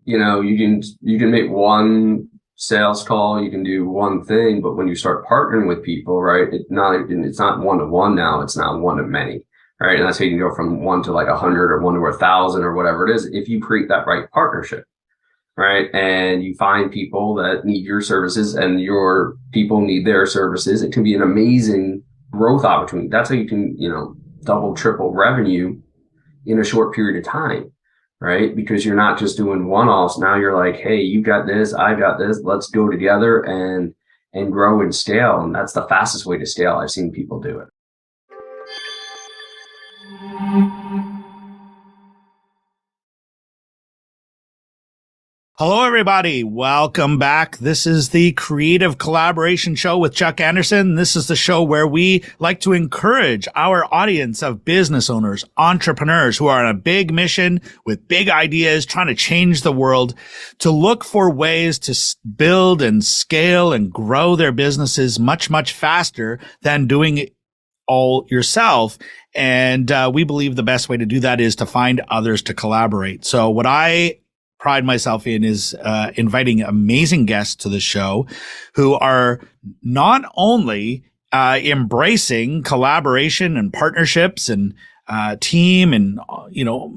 you can make one sales call, you can do one thing, but when you start partnering with people, right, it's not one to one now, it's now one of many, right? And that's how you can go from one to like 100 or one to 1,000 or whatever it is, if you create that right partnership, right? And you find people that need your services and your people need their services. It can be an amazing growth opportunity. That's how you can, double, triple revenue in a short period of time, right? Because you're not just doing one-offs. Now you're like, hey, you got this, I got this, let's go together and grow and scale. And that's the fastest way to scale. I've seen people do it. Hello, everybody. Welcome back. This is the Creative Collaboration Show with Chuck Anderson. This is the show where we like to encourage our audience of business owners, entrepreneurs who are on a big mission with big ideas, trying to change the world, to look for ways to build and scale and grow their businesses much, much faster than doing it all yourself. And we believe the best way to do that is to find others to collaborate. So what I pride myself in is inviting amazing guests to the show who are not only embracing collaboration and partnerships and team and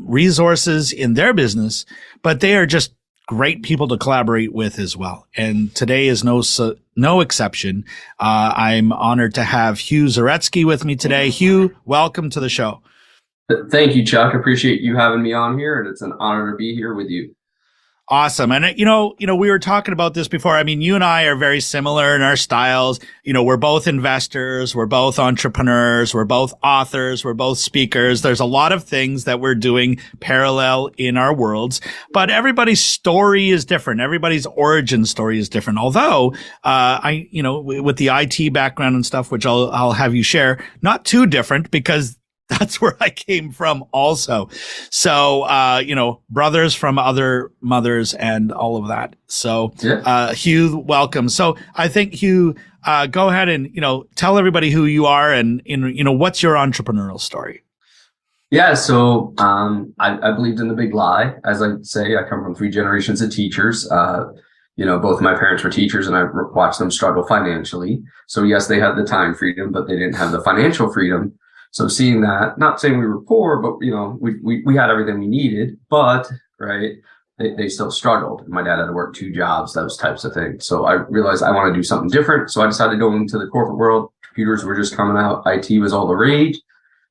resources in their business, but they are just great people to collaborate with as well. And today is no exception. I'm honored to have Hugh Zaretsky with me today. Hugh, welcome to the show. Thank you, Chuck. Appreciate you having me on here, and it's an honor to be here with you. Awesome. And, we were talking about this before. I mean, you and I are very similar in our styles. We're both investors. We're both entrepreneurs. We're both authors. We're both speakers. There's a lot of things that we're doing parallel in our worlds, but everybody's story is different. Everybody's origin story is different. Although, with the IT background and stuff, which I'll have you share, not too different because that's where I came from also. So, brothers from other mothers and all of that. So, yeah. Hugh, welcome. So I think Hugh, go ahead and, tell everybody who you are and, what's your entrepreneurial story? Yeah. So, I believed in the big lie. As I say, I come from 3 generations of teachers. Both my parents were teachers and I watched them struggle financially. So yes, they had the time freedom, but they didn't have the financial freedom. So seeing that, not saying we were poor, but we had everything we needed, but right, they still struggled. My dad had to work 2 jobs, those types of things. So I realized I want to do something different. So I decided to go into the corporate world. Computers were just coming out. IT was all the rage.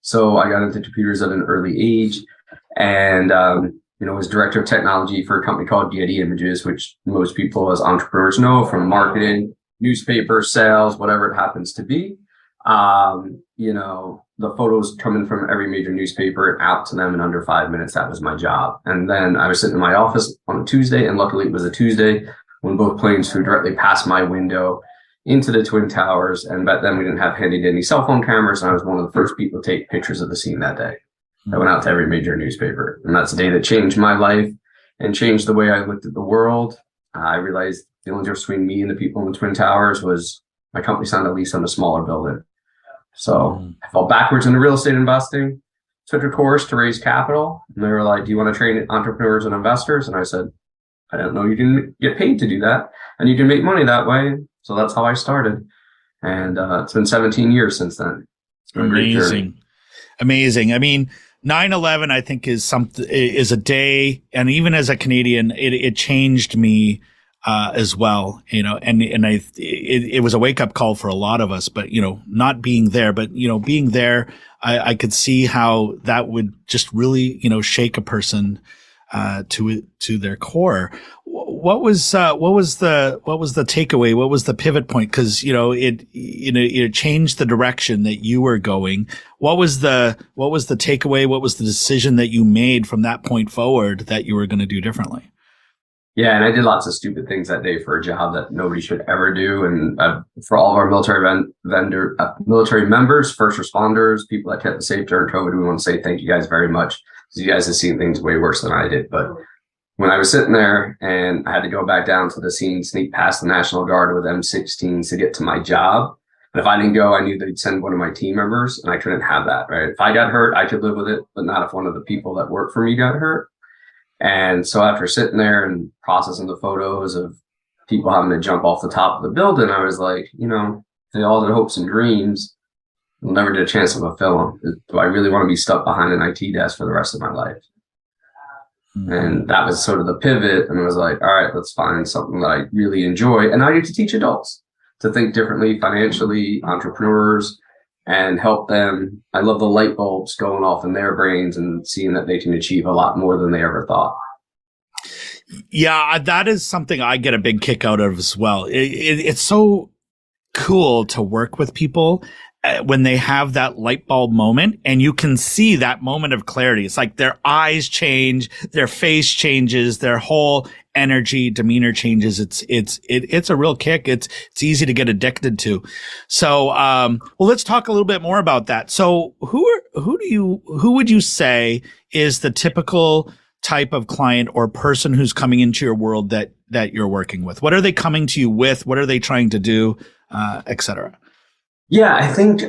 So I got into computers at an early age, and was director of technology for a company called Getty Images, which most people as entrepreneurs know from marketing, newspaper sales, whatever it happens to be. The photos coming from every major newspaper and out to them in under 5 minutes. That was my job. And then I was sitting in my office on a Tuesday, and luckily it was a Tuesday when both planes flew directly past my window into the Twin Towers. And back then we didn't have handy dandy cell phone cameras. And I was one of the first people to take pictures of the scene that day. I went out to every major newspaper. And that's the day that changed my life and changed the way I looked at the world. I realized the only difference between me and the people in the Twin Towers was my company signed a lease on a smaller building. So I fell backwards into real estate investing, took a course to raise capital. And they were like, do you want to train entrepreneurs and investors? And I said, I didn't know you can get paid to do that and you can make money that way. So that's how I started. And it's been 17 years since then. It's been Amazing. I mean, 9/11, I think is a day. And even as a Canadian, it changed me as well, and it was a wake up call for a lot of us, but, not being there, but, being there, I could see how that would just really, shake a person, to their core. What was the takeaway? What was the pivot point? Cause, it changed the direction that you were going. What was the takeaway? What was the decision that you made from that point forward that you were going to do differently? Yeah, and I did lots of stupid things that day for a job that nobody should ever do. And for all of our military members, first responders, people that kept us safe during COVID, we want to say thank you guys very much, because you guys have seen things way worse than I did. But when I was sitting there and I had to go back down to the scene, sneak past the National Guard with M16s to get to my job. And if I didn't go, I knew they'd send one of my team members, and I couldn't have that, right? If I got hurt, I could live with it, but not if one of the people that work for me got hurt. And so after sitting there and processing the photos of people having to jump off the top of the building, I was like, they all had hopes and dreams, we'll never get a chance to fulfill them. Do I really want to be stuck behind an IT desk for the rest of my life? Mm-hmm. And that was sort of the pivot. And I was like, all right, let's find something that I really enjoy. And I get to teach adults to think differently, financially, entrepreneurs, and help them. I love the light bulbs going off in their brains and seeing that they can achieve a lot more than they ever thought. Yeah, that is something I get a big kick out of as well. It's so cool to work with people when they have that light bulb moment, and you can see that moment of clarity. It's like their eyes change, their face changes, their whole energy, demeanor changes. It's a real kick. It's easy to get addicted to. So, well, let's talk a little bit more about that. So who would you say is the typical type of client or person who's coming into your world that you're working with? What are they coming to you with? What are they trying to do, et cetera? Yeah, I think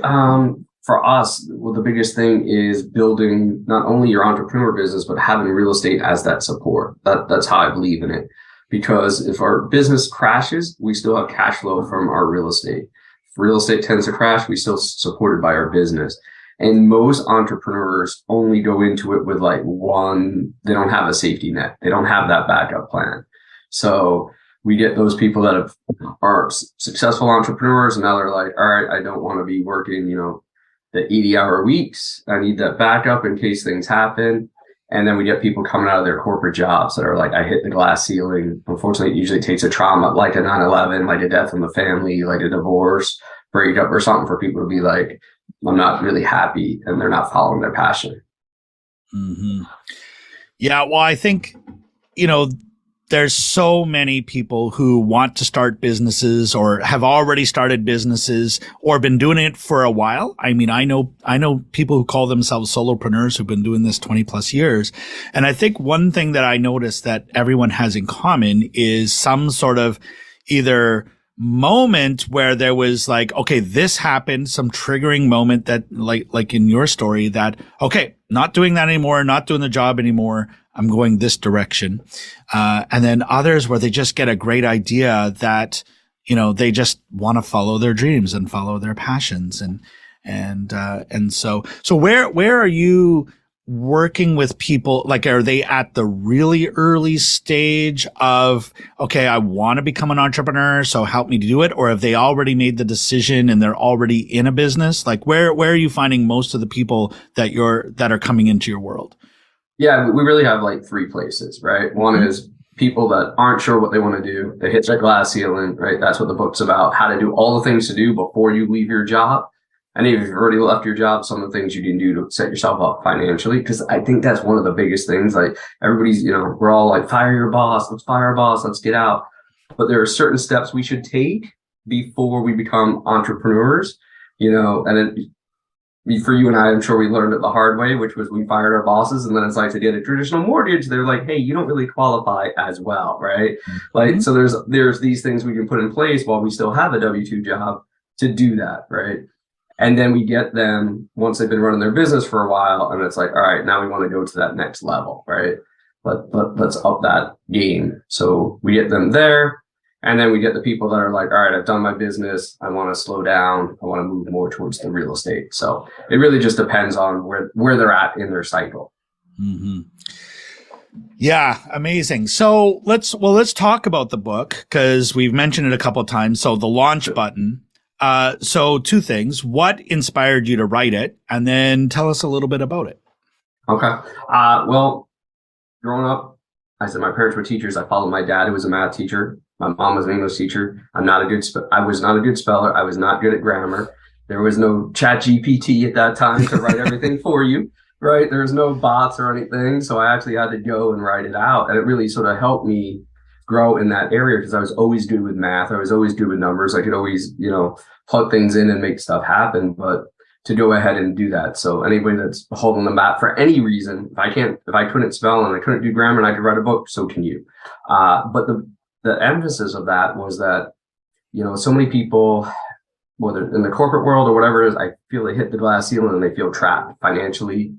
for us, well, the biggest thing is building not only your entrepreneur business, but having real estate as that support. That's how I believe in it. Because if our business crashes, we still have cash flow from our real estate. If real estate tends to crash, we still supported by our business. And most entrepreneurs only go into it with like they don't have a safety net. They don't have that backup plan. So we get those people that are successful entrepreneurs, and now they're like, all right, I don't want to be working, the 80-hour weeks. I need that backup in case things happen. And then we get people coming out of their corporate jobs that are like, I hit the glass ceiling. Unfortunately, it usually takes a trauma like a 9/11, like a death in the family, like a divorce, breakup or something for people to be like, I'm not really happy, and they're not following their passion. Mm-hmm. Yeah, well, I think, there's so many people who want to start businesses or have already started businesses or been doing it for a while. I mean, I know people who call themselves solopreneurs who've been doing this 20 plus years. And I think one thing that I noticed that everyone has in common is some sort of either moment where there was like, okay, this happened, some triggering moment that like in your story that, okay, not doing that anymore, not doing the job anymore. I'm going this direction. And then others where they just get a great idea that, they just want to follow their dreams and follow their passions. And so where are you working with people? Like, are they at the really early stage of, okay, I want to become an entrepreneur, so help me to do it? Or have they already made the decision and they're already in a business? Like where are you finding most of the people that are coming into your world? Yeah, we really have like three places, right? One is people that aren't sure what they want to do. They hit that glass ceiling, right? That's what the book's about, how to do all the things to do before you leave your job. And if you've already left your job, some of the things you can do to set yourself up financially. Because I think that's one of the biggest things. Like everybody's, we're all like, fire your boss, let's fire our boss, let's get out. But there are certain steps we should take before we become entrepreneurs, for you and I'm sure we learned it the hard way, which was we fired our bosses. And then it's like to get a traditional mortgage, they're like, hey, you don't really qualify as well, right? Mm-hmm. Like, so there's these things we can put in place while we still have a W-2 job to do that, right? And then we get them once they've been running their business for a while, and it's like, all right, now we want to go to that next level, right? Let's up that game. So we get them there. And then we get the people that are like, all right, I've done my business. I want to slow down. I want to move more towards the real estate. So it really just depends on where they're at in their cycle. Mm-hmm. Yeah, amazing. So let's talk about the book because we've mentioned it a couple of times. So the launch button. So two things. What inspired you to write it? And then tell us a little bit about it. Okay. Well, growing up, I said my parents were teachers. I followed my dad, who was a math teacher. My mom was an English teacher. I was not a good speller. I was not good at grammar. There was no chat GPT at that time to write everything for you, right? There was no bots or anything. So I actually had to go and write it out. And it really sort of helped me grow in that area because I was always good with math. I was always good with numbers. I could always, plug things in and make stuff happen. But to go ahead and do that. So anybody that's holding them back for any reason, if I couldn't spell and I couldn't do grammar and I could write a book, so can you. But the emphasis of that was that, so many people, whether in the corporate world or whatever it is, I feel they hit the glass ceiling and they feel trapped financially,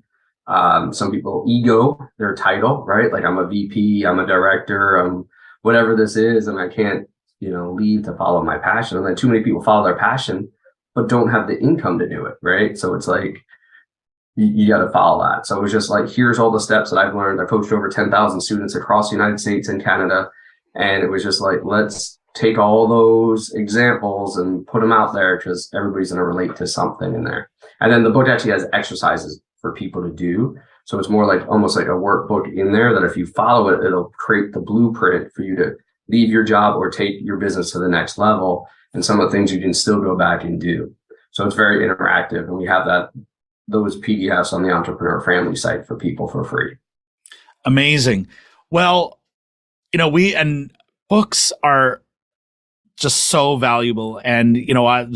Some people ego their title, right? Like I'm a VP, I'm a director, whatever this is, and I can't, leave to follow my passion. And then too many people follow their passion, but don't have the income to do it, right? So it's like, you got to follow that. So it was just like, here's all the steps that I've learned. I coached over 10,000 students across the United States and Canada. And it was just like, let's take all those examples and put them out there because everybody's going to relate to something in there. And then the book actually has exercises for people to do. So it's more like almost like a workbook in there that if you follow it, it'll create the blueprint for you to leave your job or take your business to the next level. And some of the things you can still go back and do. So it's very interactive. And we have those PDFs on the Entrepreneur Family site for people for free. Amazing. Well, books are just so valuable. And,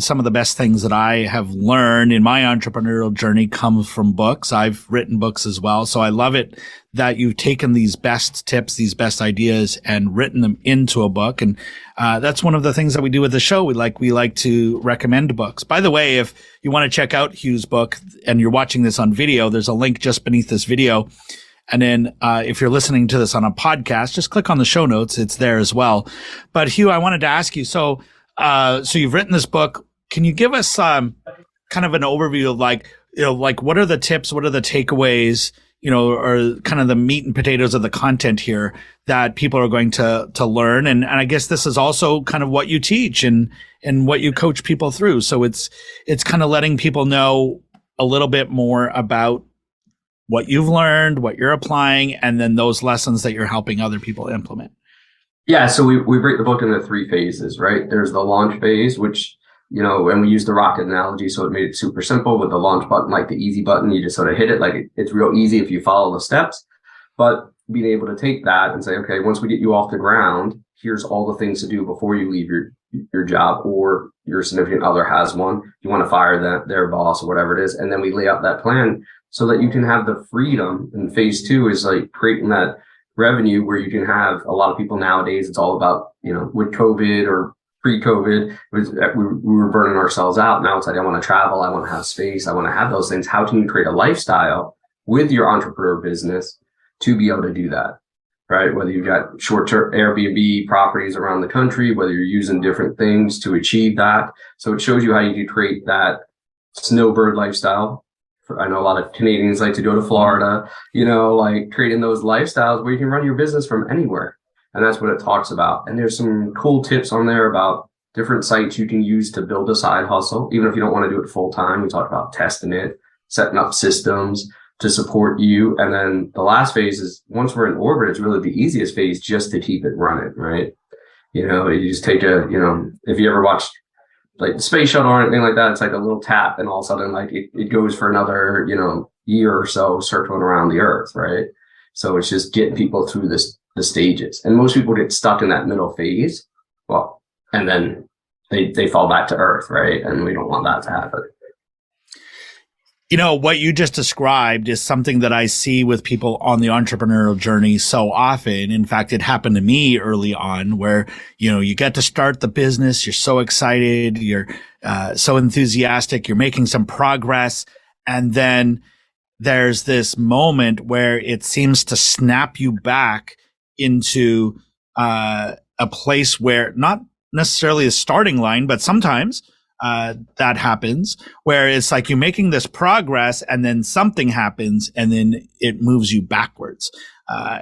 some of the best things that I have learned in my entrepreneurial journey comes from books. I've written books as well. So I love it that you've taken these best tips, these best ideas and written them into a book. And that's one of the things that we do with the show. We like to recommend books. By the way, if you want to check out Hugh's book and you're watching this on video, there's a link just beneath this video. And then if you're listening to this on a podcast, just click on the show notes. It's there as well. But Hugh, I wanted to ask you, so you've written this book. Can you give us kind of an overview of like what are the tips? What are the takeaways, or kind of the meat and potatoes of the content here that people are going to learn? And I guess this is also kind of what you teach and what you coach people through. So it's kind of letting people know a little bit more about what you've learned, what you're applying, and then those lessons that you're helping other people implement. Yeah, so we break the book into 3 phases, right? There's the launch phase, which, and we use the rocket analogy, so it made it super simple with the launch button, like the easy button, you just sort of hit it, like it's real easy if you follow the steps. But being able to take that and say, okay, once we get you off the ground, here's all the things to do before you leave your job or your significant other has one. You want to fire their boss or whatever it is. And then we lay out that plan so that you can have the freedom. And phase 2 is like creating that revenue where you can have a lot of people nowadays. It's all about, with COVID or pre-COVID, we were burning ourselves out. Now it's like, I want to travel. I want to have space. I want to have those things. How can you create a lifestyle with your entrepreneur business to be able to do that? Right? Whether you've got short-term Airbnb properties around the country, whether you're using different things to achieve that. So it shows you how you can create that snowbird lifestyle. I know a lot of Canadians like to go to Florida, like creating those lifestyles where you can run your business from anywhere. And that's what it talks about. And there's some cool tips on there about different sites you can use to build a side hustle. Even if you don't want to do it full time, we talk about testing it, setting up systems to support you. And then the last phase is once we're in orbit, it's really the easiest phase just to keep it running, right? You just take if you ever watched like the space shuttle or anything like that, it's like a little tap and all of a sudden like it goes for another, year or so circling around the earth, right? So it's just getting people through the stages. And most people get stuck in that middle phase. Well, and then they fall back to earth, right? And we don't want that to happen. What you just described is something that I see with people on the entrepreneurial journey so often. In fact, it happened to me early on where, you get to start the business. You're so excited. You're so enthusiastic. You're making some progress. And then there's this moment where it seems to snap you back into a place where not necessarily a starting line, but sometimes that happens where it's like you're making this progress and then something happens and then it moves you backwards.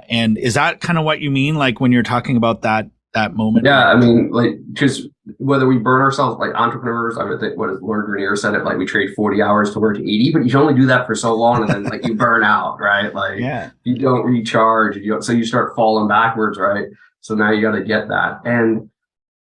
And is that kind of what you mean? Like when you're talking about that moment? Yeah. I mean, like just whether we burn ourselves like entrepreneurs, I would think what Lord Grenier said it, like we trade 40 hours to work 80, but you can only do that for so long. And then like you burn out, right? Like you don't recharge, so you start falling backwards, right? So now you got to get that. And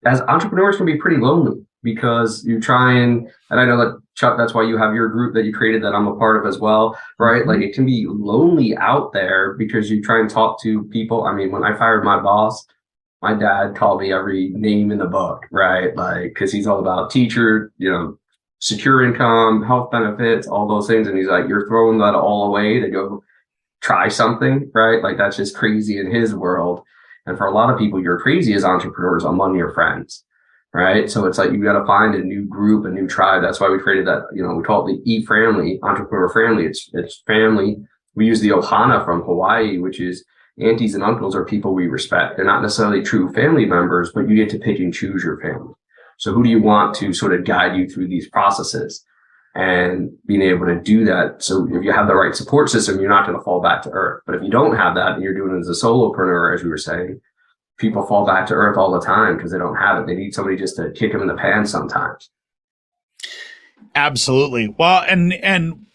as entrepreneurs can be pretty lonely. Because you try and I know that Chuck, that's why you have your group that you created that I'm a part of as well, right? Like it can be lonely out there because you try and talk to people. I mean, when I fired my boss, my dad called me every name in the book, right? Like, cause he's all about teacher, secure income, health benefits, all those things. And he's like, you're throwing that all away to go try something, right? Like that's just crazy in his world. And for a lot of people, you're crazy as entrepreneurs among your friends. Right. So it's like you got to find a new group, a new tribe. That's why we created that, we call it the E family, entrepreneur family. It's family we use the ohana from Hawaii, which is aunties and uncles are people we respect. They're not necessarily true family members, but you get to pick and choose your family. So who do you want to sort of guide you through these processes? And being able to do that. So if you have the right support system, you're not going to fall back to earth. But if you don't have that and you're doing it as a solopreneur, as we were saying, people fall back to earth all the time because they don't have it. They need somebody just to kick them in the pants sometimes. Absolutely. Well, and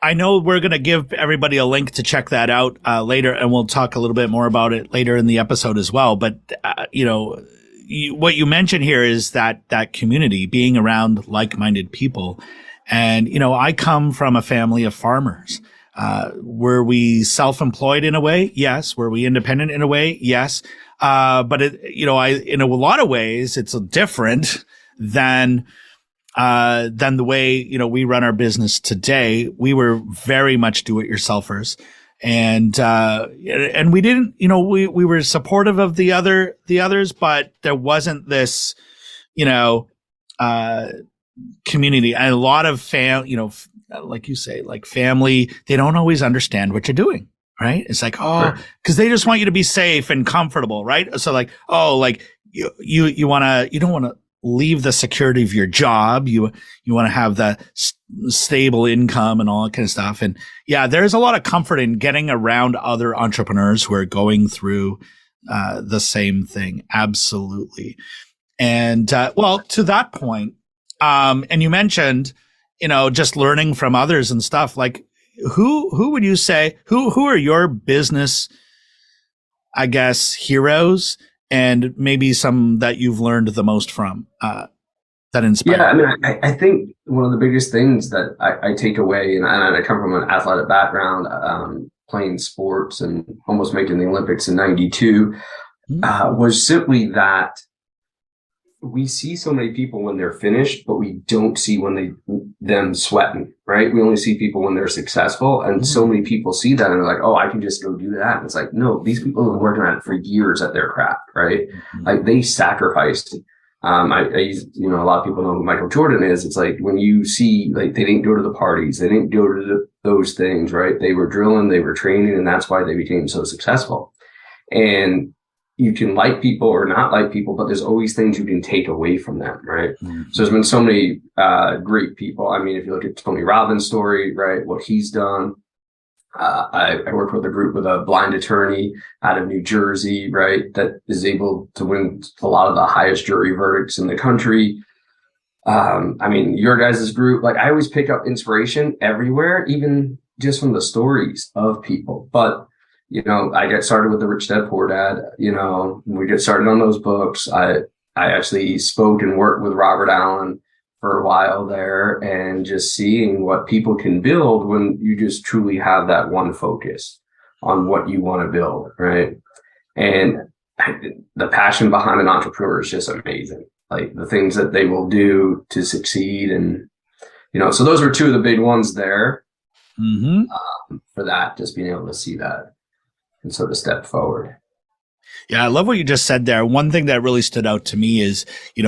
I know we're going to give everybody a link to check that out later, and we'll talk a little bit more about it later in the episode as well. But, what you mentioned here is that community, being around like-minded people. And, I come from a family of farmers. Were we self-employed in a way? Yes. Were we independent in a way? Yes. But in a lot of ways, it's different than the way, we run our business today. We were very much do-it-yourselfers. And we didn't, we were supportive of the others, but there wasn't this, community. And a lot of like you say, like family, they don't always understand what you're doing, right? It's like, because they just want you to be safe and comfortable, right? So like, you don't want to leave the security of your job. You want to have the stable income and all that kind of stuff. And yeah, there's a lot of comfort in getting around other entrepreneurs who are going through the same thing. Absolutely. And to that point, and you mentioned, just learning from others and stuff. Like, who would you say who are your business, I guess, heroes, and maybe some that you've learned the most from that inspire? Yeah, I mean, I think one of the biggest things that I take away, and I come from an athletic background, playing sports and almost making the Olympics in '92, was simply that we see so many people when they're finished, but we don't see them sweating, right? We only see people when they're successful. And so many people see that and they're like, oh, I can just go do that. And it's like, no, these people have been working on it for years at their craft, right? Like they sacrificed. A lot of people know who Michael Jordan is. It's like when you see, like, they didn't go to the parties, they didn't go to those things, right? They were drilling, they were training, and that's why they became so successful. And you can like people or not like people, but there's always things you can take away from them, right? So there's been so many great people. I mean, if you look at Tony Robbins' story, right, what he's done. I worked with a group with a blind attorney out of New Jersey, right, that is able to win a lot of the highest jury verdicts in the country. I mean, your guys' group, like, I always pick up inspiration everywhere, even just from the stories of people. But I got started with the Rich Dad Poor Dad. We get started on those books. I actually spoke and worked with Robert Allen for a while there, and just seeing what people can build when you just truly have that one focus on what you want to build, right? And the passion behind an entrepreneur is just amazing. Like the things that they will do to succeed. And, so those were two of the big ones there for that, just being able to see that and sort of step forward. Yeah, I love what you just said there. One thing that really stood out to me is,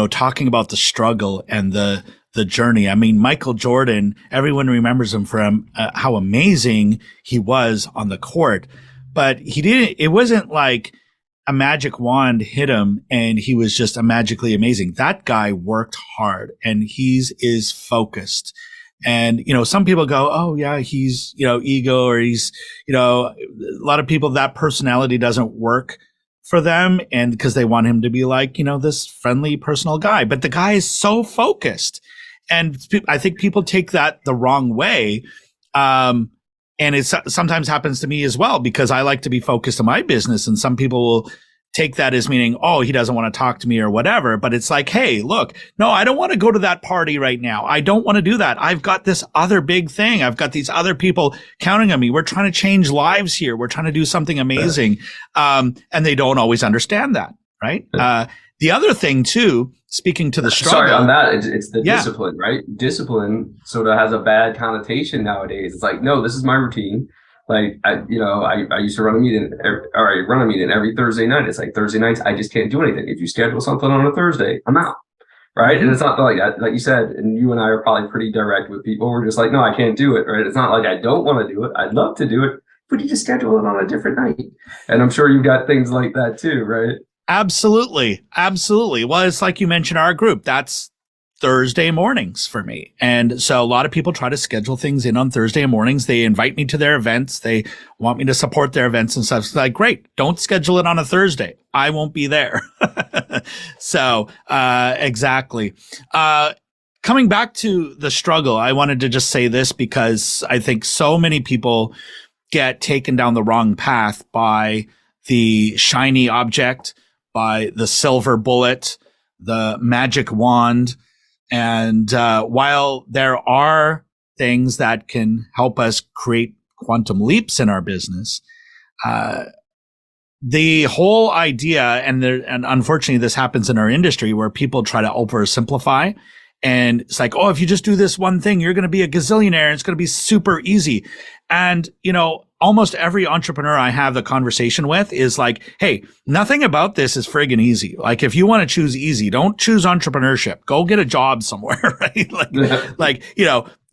talking about the struggle and the journey. I mean, Michael Jordan, everyone remembers him from how amazing he was on the court, but it wasn't like a magic wand hit him and he was just magically amazing. That guy worked hard and is focused. And, some people go, oh yeah, he's, ego, or he's, a lot of people, that personality doesn't work for them. And because they want him to be like, this friendly personal guy, but the guy is so focused. And I think people take that the wrong way. And it sometimes happens to me as well, because I like to be focused on my business. And some people will take that as meaning, oh, he doesn't want to talk to me or whatever. But it's like, hey, look, no, I don't want to go to that party right now. I don't want to do that. I've got this other big thing. I've got these other people counting on me. We're trying to change lives here. We're trying to do something amazing. And they don't always understand that, right? The other thing too, speaking to the struggle. Sorry, on that, it's the discipline, right? Discipline sort of has a bad connotation nowadays. It's like, no, this is my routine. Like, I used to run a meeting, every Thursday night. It's like Thursday nights, I just can't do anything. If you schedule something on a Thursday, I'm out, right? And it's not like that, like you said, and you and I are probably pretty direct with people. We're just like, no, I can't do it, right? It's not like I don't want to do it. I'd love to do it. but you just schedule it on a different night. And I'm sure you've got things like that too, right? Absolutely. Absolutely. Well, it's like you mentioned our group. That's Thursday mornings for me. And so a lot of people try to schedule things in on Thursday mornings. They invite me to their events. They want me to support their events and stuff. It's like, great, don't schedule it on a Thursday. I won't be there. So, exactly. Coming back to the struggle, I wanted to just say this because I think so many people get taken down the wrong path by the shiny object, by the silver bullet, the magic wand. And while there are things that can help us create quantum leaps in our business, the whole idea, and unfortunately this happens in our industry where people try to oversimplify. And it's like, oh, if you just do this one thing, you're going to be a gazillionaire. It's going to be super easy. And, almost every entrepreneur I have the conversation with is like, hey, nothing about this is friggin' easy. Like, if you want to choose easy, don't choose entrepreneurship. Go get a job somewhere, right?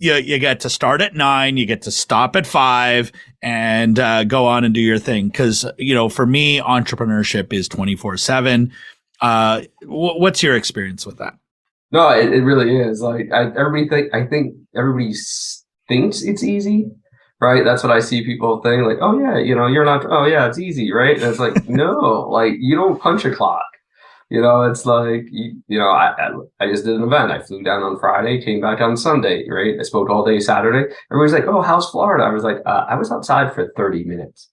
You get to start at 9, you get to stop at 5 and go on and do your thing. Cause, for me, entrepreneurship is 24/7. What's your experience with that? No, it really is. Like I think everybody thinks it's easy, right? That's what I see people think. Like, oh yeah, you're not. Oh yeah, it's easy, right? And it's like, no, like you don't punch a clock. It's like I just did an event. I flew down on Friday, came back on Sunday, right? I spoke all day Saturday. Everybody's like, oh, how's Florida? I was like, I was outside for 30 minutes.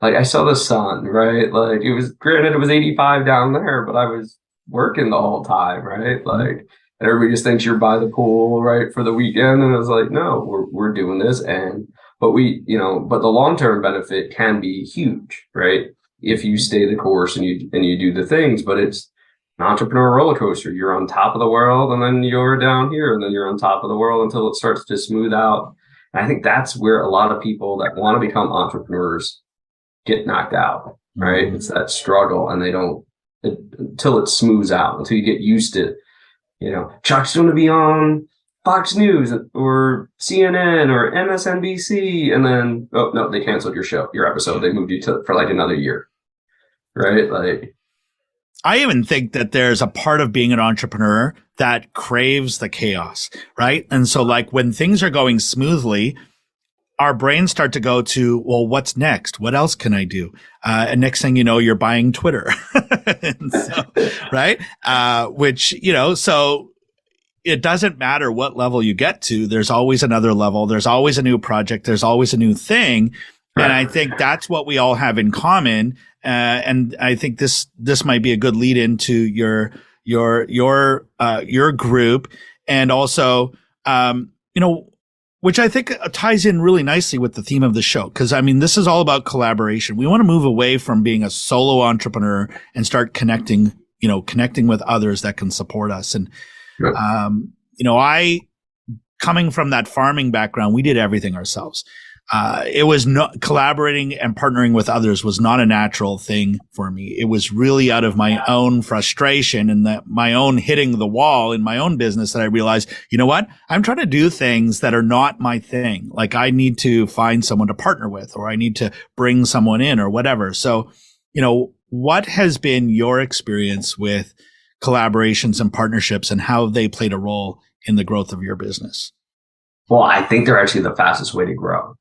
Like I saw the sun, right? Like granted it was 85 down there, but I was working the whole time, right? Like, and everybody just thinks you're by the pool, right, for the weekend. And I was like, no, we're doing this. But the long-term benefit can be huge, right? If you stay the course and you do the things, but it's an entrepreneur roller coaster. You're on top of the world and then you're down here and then you're on top of the world until it starts to smooth out. And I think that's where a lot of people that want to become entrepreneurs get knocked out, right? It's that struggle and they don't, until it smooths out, until you get used to, Chuck's going to be on Fox News or CNN or MSNBC. And then, oh, no, they canceled your episode. They moved you for like another year, right? Like, I even think that there's a part of being an entrepreneur that craves the chaos, right? And so like when things are going smoothly, our brains start to go to, well, what's next? What else can I do? And next thing you know, you're buying Twitter, right? So it doesn't matter what level you get to. There's always another level. There's always a new project. There's always a new thing. And I think that's what we all have in common. And I think this might be a good lead into your group, and also, which I think ties in really nicely with the theme of the show. Cause this is all about collaboration. We want to move away from being a solo entrepreneur and start connecting with others that can support us. And, I, coming from that farming background, we did everything ourselves. It was not collaborating and partnering with others was not a natural thing for me. It was really out of my own frustration and my own hitting the wall in my own business that I realized, you know what? I'm trying to do things that are not my thing. Like I need to find someone to partner with, or I need to bring someone in or whatever. So, what has been your experience with collaborations and partnerships and how they played a role in the growth of your business? Well, I think they're actually the fastest way to grow.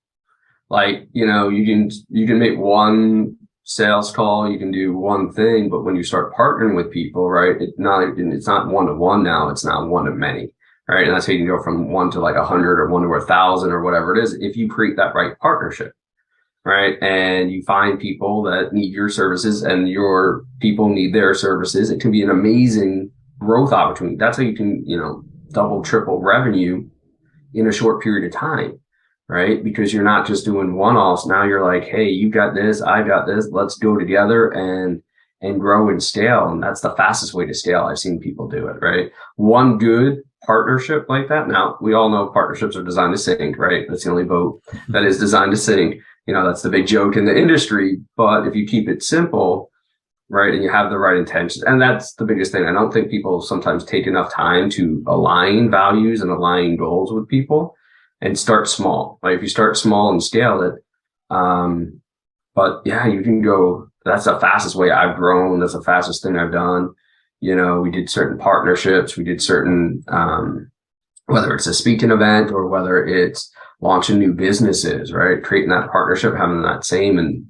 Like, you can make one sales call, you can do one thing, but when you start partnering with people, right, it's not one to one now, it's now one to many, right? And that's how you can go from one to like 100 or one to 1,000 or whatever it is, if you create that right partnership, right? And you find people that need your services and your people need their services. It can be an amazing growth opportunity. That's how you can, double, triple revenue in a short period of time. Right? Because you're not just doing one-offs. Now you're like, hey, you got this, I got this. Let's go together and grow and scale. And that's the fastest way to scale. I've seen people do it, right? One good partnership like that. Now, we all know partnerships are designed to sink, right? That's the only boat that is designed to sink. That's the big joke in the industry. But if you keep it simple, right, and you have the right intentions, and that's the biggest thing. I don't think people sometimes take enough time to align values and align goals with people. And start small. Like if you start small and scale it, But yeah, you can go, that's the fastest way I've grown. That's the fastest thing I've done. We did certain partnerships, we did certain, whether it's a speaking event or whether it's launching new businesses, right? Creating that partnership, having that same, and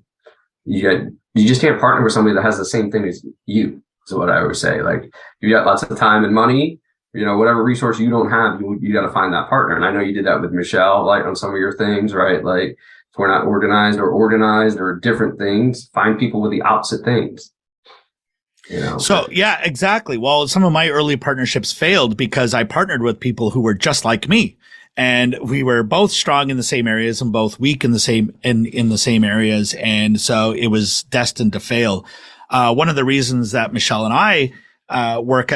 you just can't partner with somebody that has the same thing as you. Is what I always say. Like, you got lots of time and money, whatever resource you don't have, you got to find that partner. And I know you did that with Michelle, like on some of your things, right? Like, if we're not organized or different things, find people with the opposite things. So yeah, exactly. Well, some of my early partnerships failed because I partnered with people who were just like me. And we were both strong in the same areas and both weak in the same areas. And so it was destined to fail. One of the reasons that Michelle and I work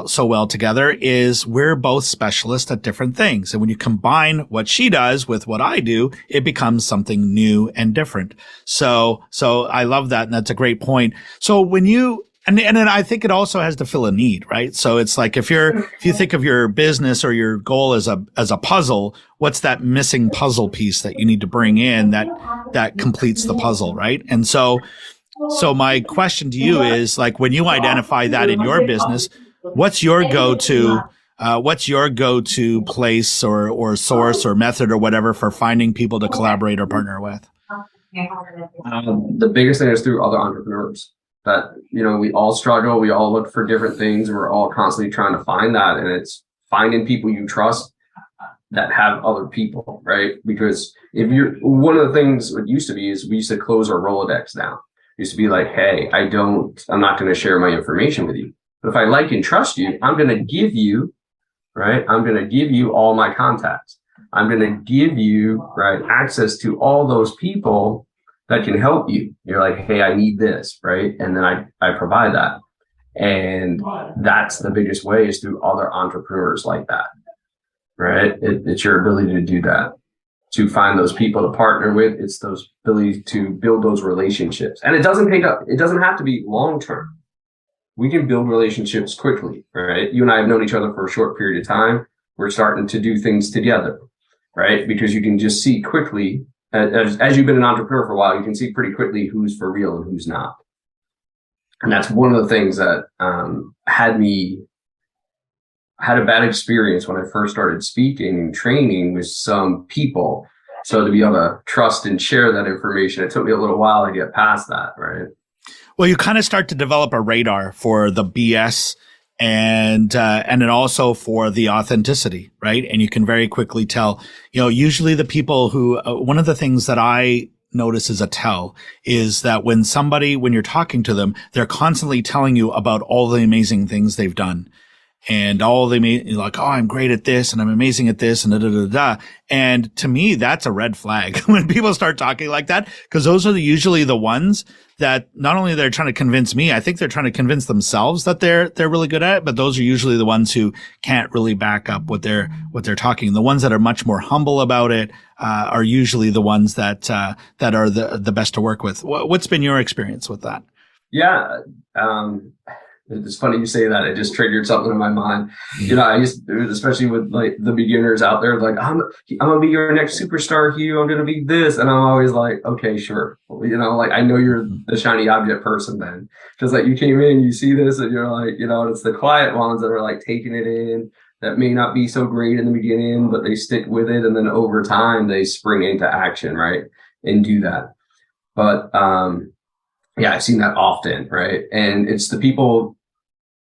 so well together is we're both specialists at different things. And when you combine what she does with what I do, it becomes something new and different. So I love that. And that's a great point. So when you, and then I think it also has to fill a need, right? So it's like, if you think of your business or your goal as a puzzle, what's that missing puzzle piece that you need to bring in that completes the puzzle, right? And so my question to you is, like, when you identify that in your business, what's your go-to place or source or method or whatever for finding people to collaborate or partner with? The biggest thing is through other entrepreneurs that, we all struggle. We all look for different things. And we're all constantly trying to find that. And it's finding people you trust that have other people, right? Because one of the things it used to be is we used to close our Rolodex down. It used to be like, hey, I'm not going to share my information with you. But if I like and trust you, I'm going to give you, right? I'm going to give you all my contacts. I'm going to give you, right, access to all those people that can help you. You're like, hey, I need this, right? And then I provide that. And that's the biggest way, is through other entrepreneurs like that, right? It's your ability to do that, to find those people to partner with. It's those ability to build those relationships. And it doesn't have to be long-term. We can build relationships quickly, right? You and I have known each other for a short period of time. We're starting to do things together, right? Because you can just see quickly, as you've been an entrepreneur for a while, you can see pretty quickly who's for real and who's not. And that's one of the things that had a bad experience when I first started speaking and training with some people. So to be able to trust and share that information, it took me a little while to get past that, right? Well, you kind of start to develop a radar for the BS and then also for the authenticity, right? And you can very quickly tell, usually the people who, one of the things that I notice as a tell is that when you're talking to them, they're constantly telling you about all the amazing things they've done. And like, oh, I'm great at this and I'm amazing at this and da, da, da, da. And to me, that's a red flag when people start talking like that, because those are usually the ones that not only they're trying to convince me, I think they're trying to convince themselves that they're really good at it, but those are usually the ones who can't really back up what they're talking. The ones that are much more humble about it are usually the ones that are the best to work with. What's been your experience with that? Yeah. It's funny you say that. It just triggered something in my mind. I used to, especially with like the beginners out there, like, I'm gonna be your next superstar, Hugh. I'm gonna be this, and I'm always like, okay, sure. Like, I know you're the shiny object person then, because like you came in, you see this, and you're like, it's the quiet ones that are like taking it in, that may not be so great in the beginning, but they stick with it, and then over time they spring into action, right, and do that. But yeah, I've seen that often, right? And it's the people.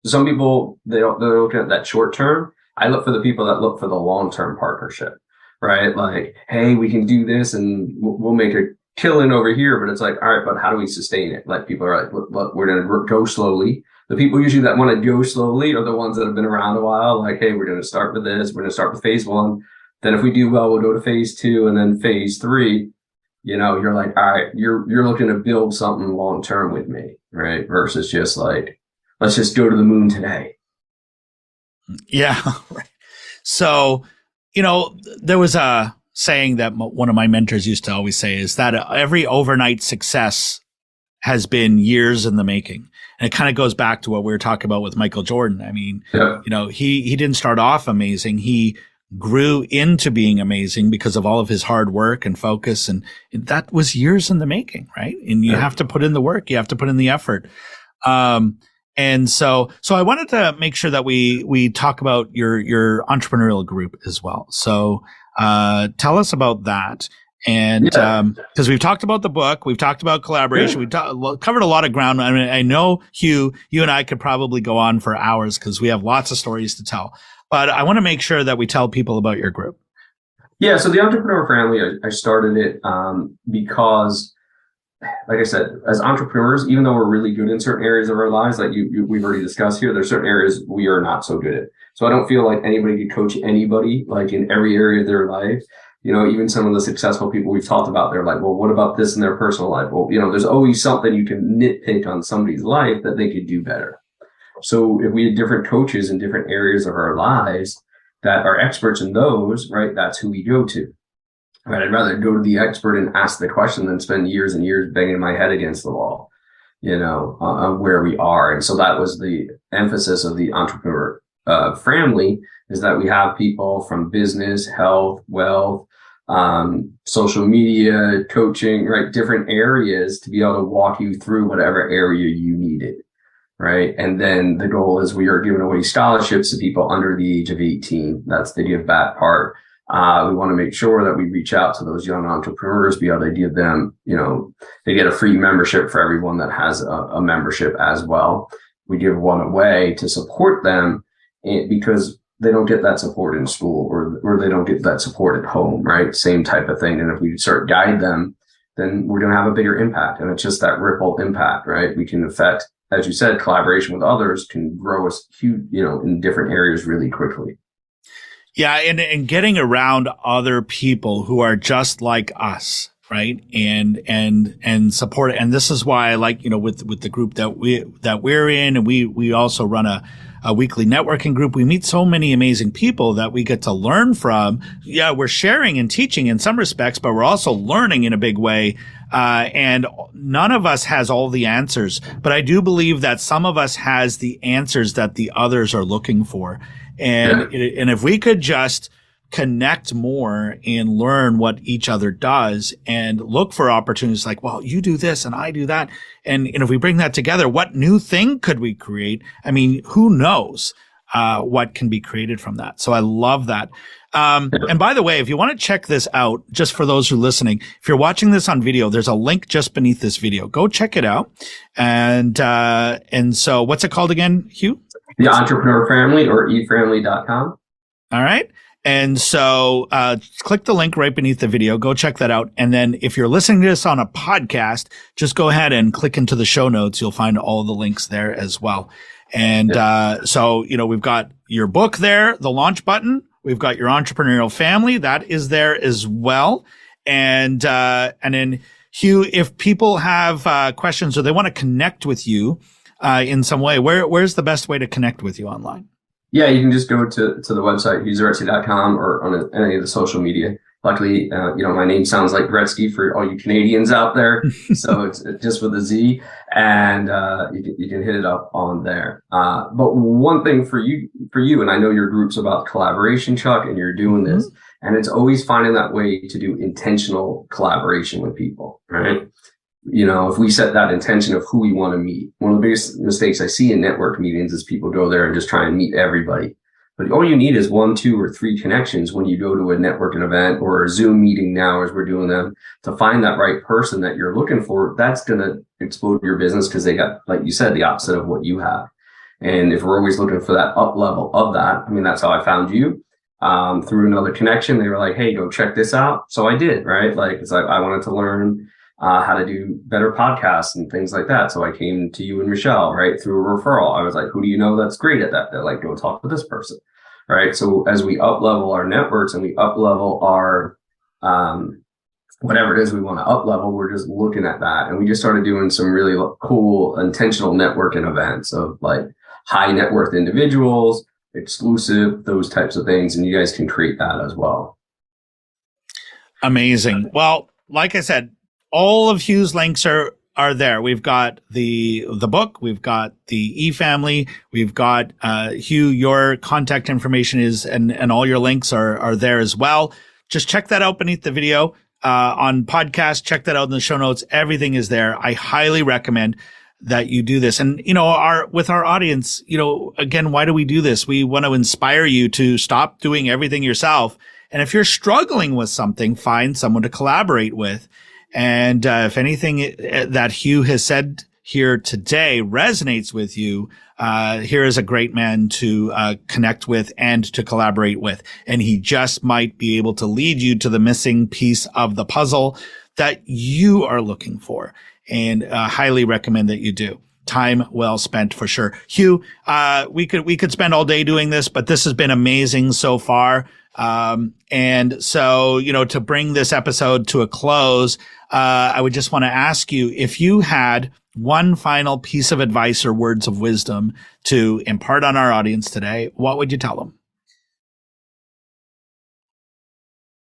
Some people, they're looking at that short term. I look for the people that look for the long-term partnership, right? Like, hey, we can do this and we'll make a killing over here. But it's like, all right, but how do we sustain it? Like, people are like, look, we're going to go slowly. The people usually that want to go slowly are the ones that have been around a while. Like, hey, we're going to start with this. We're going to start with phase 1. Then if we do well, we'll go to phase 2 and then phase 3. You're like, all right, you're looking to build something long-term with me, right? Versus just like, let's just go to the moon today. Yeah. Right. So, there was a saying that one of my mentors used to always say, is that every overnight success has been years in the making. And it kind of goes back to what we were talking about with Michael Jordan. I mean, yeah. He didn't start off amazing. He grew into being amazing because of all of his hard work and focus. And that was years in the making, right? And you have to put in the work, you have to put in the effort. And so I wanted to make sure that we talk about your entrepreneurial group as well. So, tell us about that. And, because we've talked about the book, we've talked about collaboration, we've covered a lot of ground. I mean, I know, Hugh, you and I could probably go on for hours because we have lots of stories to tell, but I want to make sure that we tell people about your group. Yeah. So the Entrepreneur Family, I started it, because, like I said, as entrepreneurs, even though we're really good in certain areas of our lives, like we've already discussed here, there's certain areas we are not so good at. So I don't feel like anybody could coach anybody like in every area of their life. Even some of the successful people we've talked about, they're like, well, what about this in their personal life? Well, there's always something you can nitpick on somebody's life that they could do better. So if we had different coaches in different areas of our lives that are experts in those, right, that's who we go to. Right, I'd rather go to the expert and ask the question than spend years and years banging my head against the wall, on where we are. And so that was the emphasis of the Entrepreneur Family, is that we have people from business, health, wealth, social media, coaching, right, different areas to be able to walk you through whatever area you needed. Right. And then the goal is we are giving away scholarships to people under the age of 18. That's the give back part. We want to make sure that we reach out to those young entrepreneurs, be able to give them, they get a free membership for everyone that has a membership as well. We give one away to support them because they don't get that support in school or they don't get that support at home, right? Same type of thing. And if we start guide them, then we're going to have a bigger impact. And it's just that ripple impact, right? We can affect, as you said, collaboration with others can grow us huge, in different areas really quickly. Yeah, and getting around other people who are just like us, right? And support it. And this is why I like, with the group that we're in, and we also run a weekly networking group. We meet so many amazing people that we get to learn from. Yeah, we're sharing and teaching in some respects, but we're also learning in a big way. And none of us has all the answers, but I do believe that some of us has the answers that the others are looking for. And if we could just connect more and learn what each other does and look for opportunities like, well, you do this and I do that. And if we bring that together, what new thing could we create? I mean, who knows what can be created from that? So I love that. And by the way, if you want to check this out, just for those who are listening, if you're watching this on video, there's a link just beneath this video. Go check it out. And so what's it called again, Hugh? The Entrepreneur Family, or efamily.com. All right. And so click the link right beneath the video. Go check that out. And then if you're listening to this on a podcast, just go ahead and click into the show notes. You'll find all the links there as well. And so, we've got your book there, the launch button. We've got your entrepreneurial family. That is there as well. And then, Hugh, if people have questions or they want to connect with you in some way, where's the best way to connect with you online? Yeah, you can just go to the website, Zaretsky.com, or on any of the social media. Luckily, my name sounds like Gretzky for all you Canadians out there. So it's just with a Z, and you can hit it up on there. But one thing for you, and I know your group's about collaboration, Chuck, and you're doing this, and it's always finding that way to do intentional collaboration with people, right? If we set that intention of who we want to meet, one of the biggest mistakes I see in network meetings is people go there and just try and meet everybody. But all you need is 1, 2, or 3 connections when you go to a networking event or a Zoom meeting now, as we're doing them, to find that right person that you're looking for. That's going to explode your business because they got, like you said, the opposite of what you have. And if we're always looking for that up level of that, that's how I found you. Through another connection, they were like, hey, go check this out. So I did, right? Because I wanted to learn how to do better podcasts and things like that. So I came to you and Michelle, right, through a referral. I was like, who do you know that's great at that? They're like, go talk to this person, right? So as we up level our networks and we up level our whatever it is we want to up level, we're just looking at that. And we just started doing some really cool intentional networking events of like high net worth individuals, exclusive, those types of things. And you guys can create that as well. Amazing. Well, like I said, all of Hugh's links are are there. We've got the book, we've got the eFamily, we've got Hugh, your contact information is and all your links are there as well. Just check that out beneath the video. On podcast, check that out in the show notes. Everything is there. I highly recommend that you do this. And, with our audience, again, why do we do this? We want to inspire you to stop doing everything yourself. And if you're struggling with something, find someone to collaborate with. And if anything that Hugh has said here today resonates with you, here is a great man to connect with and to collaborate with. And he just might be able to lead you to the missing piece of the puzzle that you are looking for. And highly recommend that you do. Time well spent for sure. Hugh, we could spend all day doing this, but this has been amazing so far. And so, to bring this episode to a close, I would just want to ask you if you had one final piece of advice or words of wisdom to impart on our audience today, what would you tell them?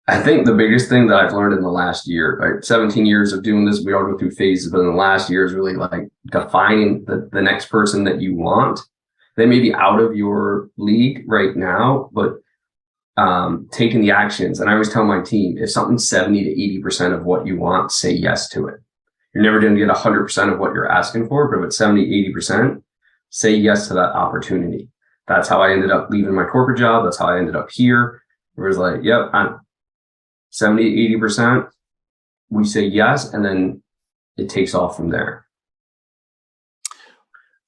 I think the biggest thing that I've learned in the last year, right, 17 years of doing this, we all go through phases, but in the last year is really like defining the next person that you want. They may be out of your league right now, but taking the actions. And I always tell my team, if something's 70 to 80% of what you want, say yes to it. You're never going to get 100% of what you're asking for, but if it's 70, 80%, say yes to that opportunity. That's how I ended up leaving my corporate job. That's how I ended up here. It was like, yep, I'm 70, 80%. We say yes, and then it takes off from there.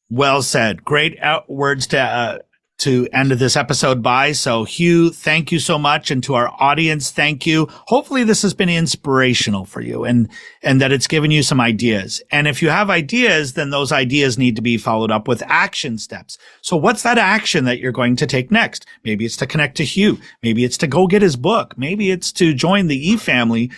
Well said. Great words to end this episode by. So Hugh, thank you so much. And to our audience, thank you. Hopefully this has been inspirational for you and that it's given you some ideas. And if you have ideas, then those ideas need to be followed up with action steps. So what's that action that you're going to take next? Maybe it's to connect to Hugh. Maybe it's to go get his book. Maybe it's to join the eFamily.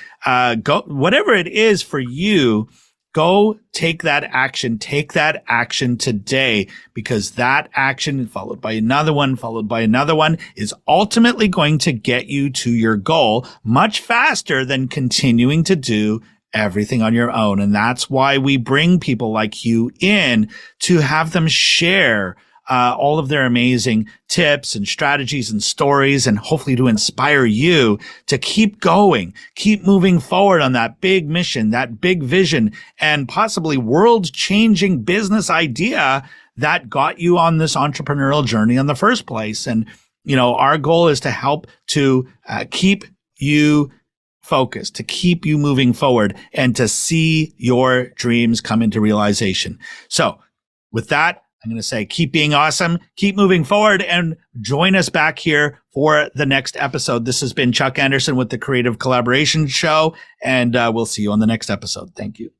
Whatever it is for you, go take that action today, because that action followed by another one is ultimately going to get you to your goal much faster than continuing to do everything on your own. And that's why we bring people like you in to have them share all of their amazing tips and strategies and stories, and hopefully to inspire you to keep going, keep moving forward on that big mission, that big vision, and possibly world-changing business idea that got you on this entrepreneurial journey in the first place. And, our goal is to help to keep you focused, to keep you moving forward, and to see your dreams come into realization. So with that, I'm going to say, keep being awesome, keep moving forward, and join us back here for the next episode. This has been Chuck Anderson with the Creative Collaboration Show, and we'll see you on the next episode. Thank you.